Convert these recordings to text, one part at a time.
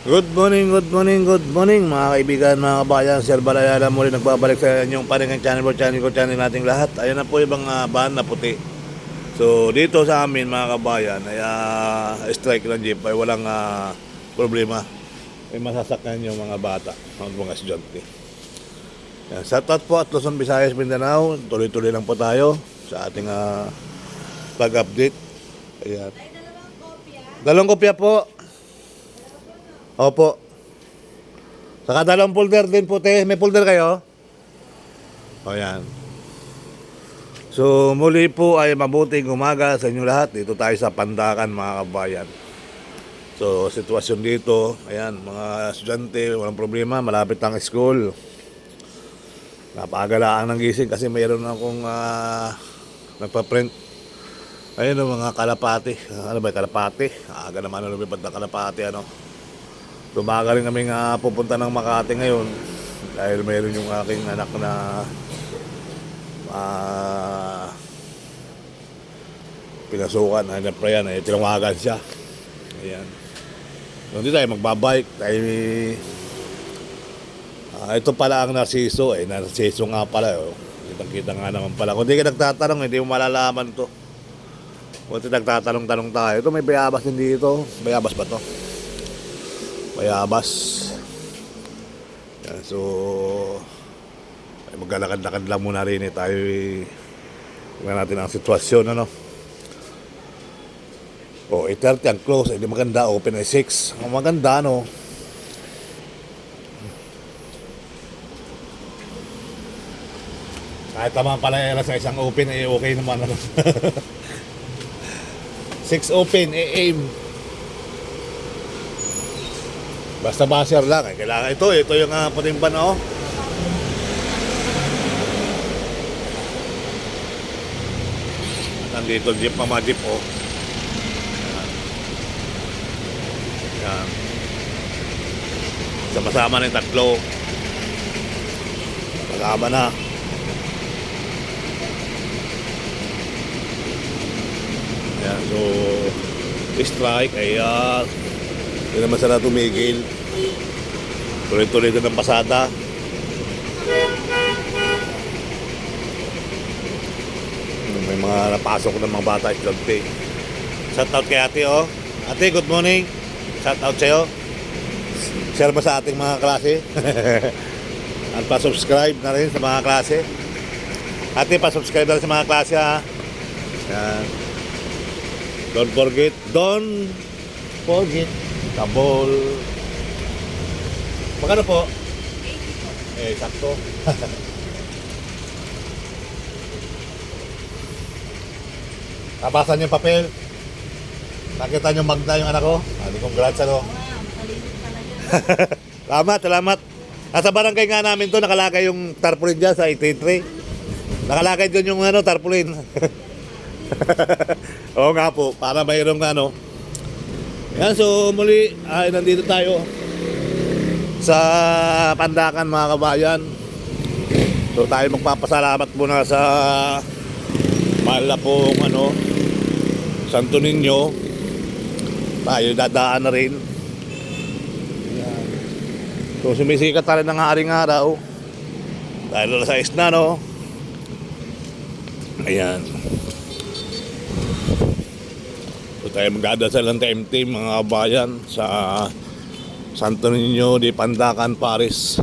Good morning mga kaibigan, mga kabayan. Sir Balayala muli nagbabalik sa inyong paringang channel nating lahat. Ayan na po yung mga van na puti. So dito sa amin mga kabayan ay strike ng jeep ay walang problema. May masasakyan yung mga bata, mga estudyante. Shoutout po at Luzon, Visayas, Mindanao. Tuloy-tuloy lang po tayo sa ating pag-update. Ayan. Dalawang kopya po. Opo. Saka dalawang folder din po, te. May folder kayo? O yan. So muli po ay mabuting umaga sa inyo lahat. Dito tayo sa Pandakan mga kabayan. So sitwasyon dito, ayan, mga estudyante, walang problema, malapit ang school. Napakagalaan ng gising kasi mayroon akong nagpa-print. Ayun ang mga kalapati. Ano ba yung kalapati? Aga naman ang lumipad na kalapati, ano. Tumaga rin kami pupunta ng Makati ngayon dahil mayroon yung aking anak na pinasukan. Hanap pa yan, tinawagan siya. Ayan. So, hindi tayo magbabike. Tayo, ito pala ang Narciso. Narciso nga pala. Kitang-kita nga naman pala. Kung di ka nagtatanong, hindi mo malalaman to. Kung nagtatanong-tanong tayo. Ito may bayabas din dito. Bayabas ba to? Bayabas. Yan, so ay maglalakad-lakad lang muna rin tayo. Tingnan natin ang sitwasyon, ano. 8:30 ang close. Hindi maganda, open ay 6. Ang maganda, no. Kahit tama pala sa isang open ay okay naman, ano. 6 open, aim. Basta basher lang, kailangan ito yung puting ban, oh. Nandito jeep, mga jeep, oh. Yan. Sama-sama na yung tatlo. Magkaba na. Yan, so strike ay hindi naman sana tumigil. Tuloy-tuloy din ang pasada. May mga napasok ng mga bata estudyante. Shoutout kay ate, oh. Ate, good morning. Shoutout sa'yo. Share mo sa ating mga klase. At pa-subscribe na rin sa mga klase. Ate, pa-subscribe na rin sa mga klase, ha. Yan. Don't forget the ball. Magkano po? 80 po. Sakto. Tapasan yung papel. Nakita nyo magna yung anak ko. Congrats, ano. Salamat. Nasa barangay nga namin to, nakalagay yung tarpaulin dyan sa 83. Nakalagay dyan yung tarpaulin. Oo nga po, para mayroong Yan, so muli ay nandito tayo sa Pandakan mga kabayan. So tayo magpapasalamat muna sa mahal na pong Santo Niño. Tayo dadaan na rin. Yan. So sumisikat na rin ng haring araw dahil alas 6 na, no. Ayan. So tayo magdadasal ng team mga kabayan sa Santo Niño de Pandakan, Paris.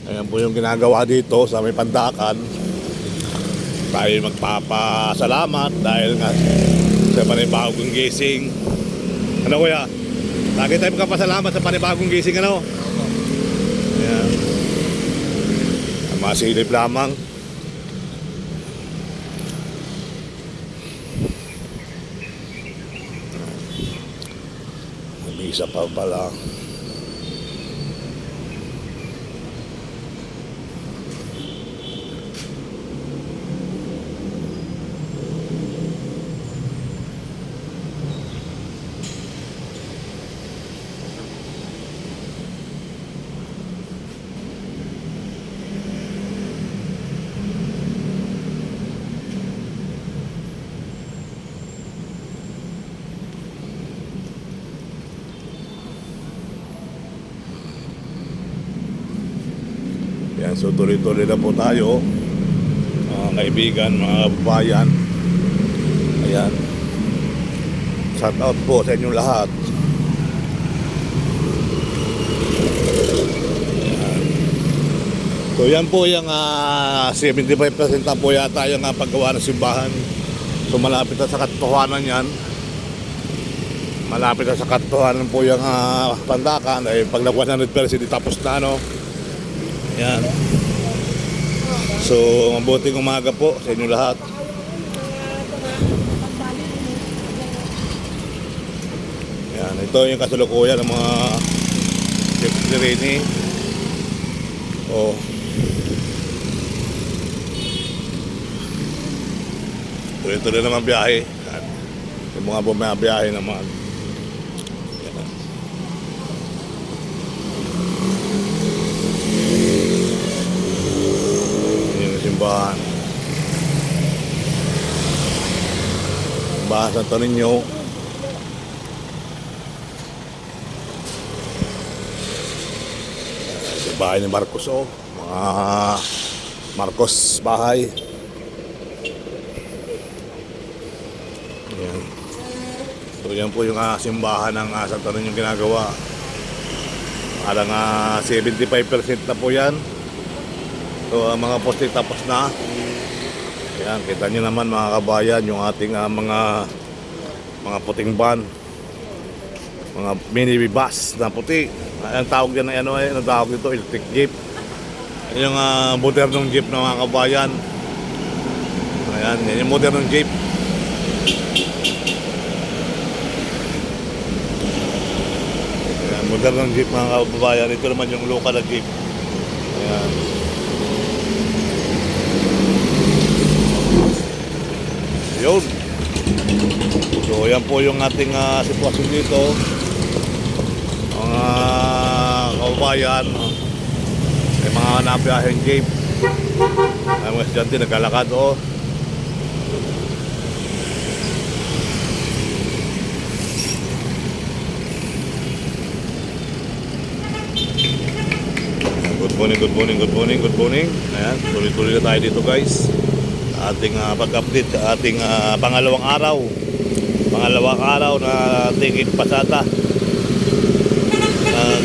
Ayan po yung ginagawa dito sa may Pandakan. Tayo magpapasalamat dahil nga sa panibagong gising. Ano kuya? Lagi tayo magpapasalamat sa panibagong gising, ano? Ayan. Masilip lamang. Isa pa pala. Ayan, so tuloy-tuloy na po tayo, mga kaibigan, mga kabayan. Ayan, shout out po sa inyong lahat. So yan po yung 75% na po yata yung paggawa ng simbahan. So malapit na sa katotohanan yan. Malapit na sa katotohanan po yung Pandakan. Ay pag nag 100% tapos na, no. Yan. So mabuting umaga po sa inyo lahat. Yan, ito yung kasalukuyan ng mga Rini. Oh. Tuloy-tuloy naman biyahe. Yung mga bumabiyahe naman. Yan. Yan ang simbahan. Simbahan Santo Niño. Bahay ni Marcos, oh. Mga Marcos bahay. Ayan. So yan po yung simbahan ng Santo Niño yung ginagawa. Alang 75% na po yan. So ang mga poste tapos na. Ayan, kita nyo naman mga kabayan yung ating mga puting van. Mga mini bus na puti. Ang tawag dyan ay ang tawag dito, electric jeep. Yung modernong jeep ng mga kabayan. Ayan, yan yung modernong jeep. Ayan, modernong jeep mga kabayan. Ito naman yung local na jeep. Ayan. Yun. So yan po yung ating sitwasyon dito. Mga kabayan, may mga nabiyaheng jeep. May mga estudyante naglalakad, oh. Good morning. Ayan, tuloy-tuloy na tayo dito, guys. Ating pag-update sa ating pangalawang araw na tingin pasada.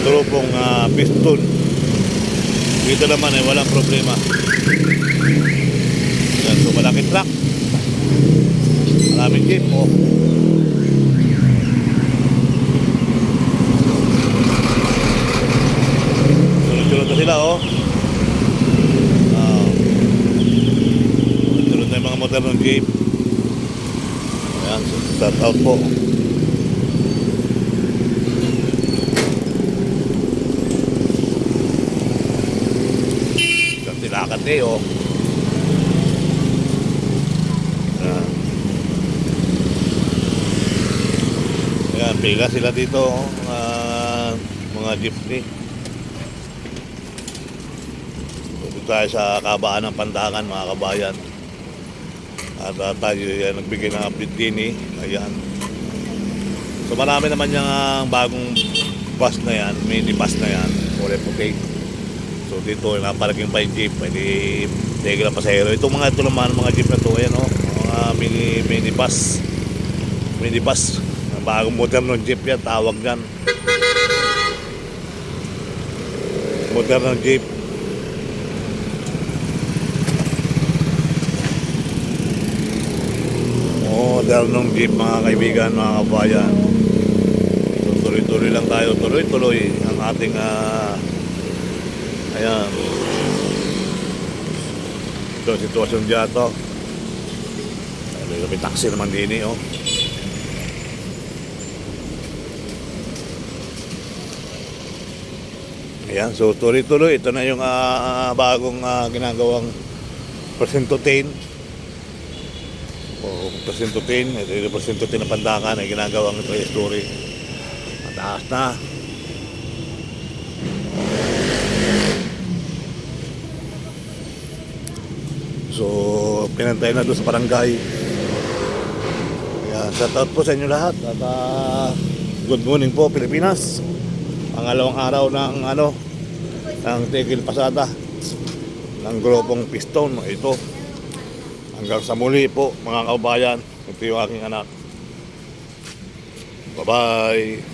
Grupong piston. Dito naman ay walang problema. Yan, so malaking truck, maraming jeep, oh. Sunod-sunod na sila, oh. Sunod na yung mga motor ng jeep. Ayan, so start out po. Lakad oh. Ayan, pila sila dito, mga jeepney. Dito tayo sa kabaan ng Pandakan, mga kabayan. At tayo nagbigay ng update din, ayan. So marami naman yung bagong bus na yan, mini bus na yan, kulay puti. So dito napalaking pa yung jeep, pwede tigil ang pasahero. Ito naman mga jeep na to, ayan, oh, mga mini bus. Ang bagong modern ng jeep yan, tawag dyan. Modern ng jeep. Modern ng jeep mga kaibigan, mga kabayan. So tuloy-tuloy lang tayo, tuloy-tuloy ang ating ayan. Ito sitwasyon dito. May taxi naman din, oh. Ayan, so tuloy-tuloy. Ito na yung bagong ginagawang percento 10. O percento 10. Ito yung percento 10 na Pandakan na ginagawang ito yung story. Mataas na. So, pinantay na doon sa barangay. Ayan, shout out po sa inyo lahat. At good morning po, Pilipinas. Pangalawang araw ng ng Tigil Pasada. ng grupong piston ito. Hanggang sa muli po mga kabayan, ito yung aking anak. Bye bye.